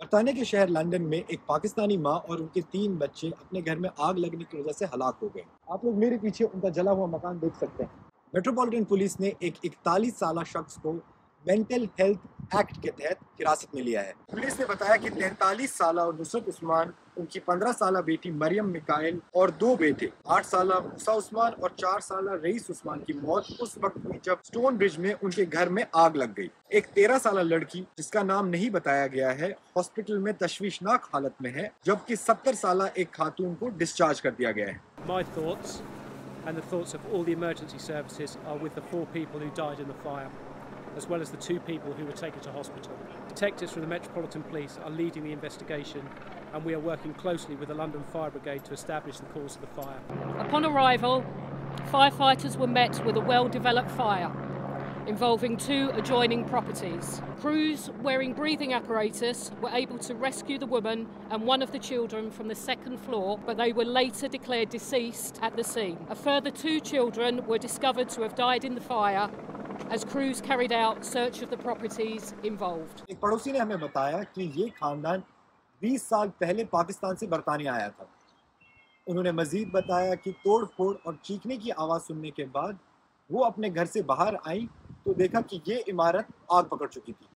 बरतानिया के शहर लंदन में एक पाकिस्तानी माँ और उनके 3 बच्चे अपने घर में आग लगने की वजह से हलाक हो गए। आप लोग मेरे पीछे उनका जला हुआ मकान देख सकते हैं। मेट्रोपॉलिटन पुलिस ने एक 41 साल शख्स को मेंटल हेल्थ एक्ट के तहत हिरासत में लिया है। पुलिस ने बताया कि 43 साल नुसरत उस्मान, उनकी 15 साल बेटी मरियम मिकाइल और 2 बेटे 8 साल मूसा उस्मान और 4 साल रईस उस्मान की मौत उस वक्त हुई जब स्टोन ब्रिज में उनके घर में आग लग गई। एक 13 साल लड़की, जिसका नाम नहीं बताया गया है, हॉस्पिटल में तशवीशनाक हालत में है, जबकि 70 साल एक खातून को डिस्चार्ज कर दिया गया है। My thoughts and the thoughts of all the emergency services are with the 4 people who died in the fire, as well as the 2 people who were taken to hospital. Detectives from the Metropolitan Police are leading the investigation, and we are working closely with the London Fire Brigade to establish the cause of the fire. Upon arrival, firefighters were met with a well-developed fire involving 2 adjoining properties. Crews wearing breathing apparatus were able to rescue the woman and one of the children from the 2nd floor, but they were later declared deceased at the scene. A further 2 children were discovered to have died in the fire as crews carried out search of the properties involved. एक पड़ोसी ने हमें बताया कि ये खानदान 20 साल पहले पाकिस्तान से बरतानिया आया था। उन्होंने मजीद बताया कि तोड़-फोड़ और चीखने की आवाज़ सुनने के बाद वो अपने घर से बाहर आईं तो देखा कि ये इमारत आग पकड़ चुकी थी।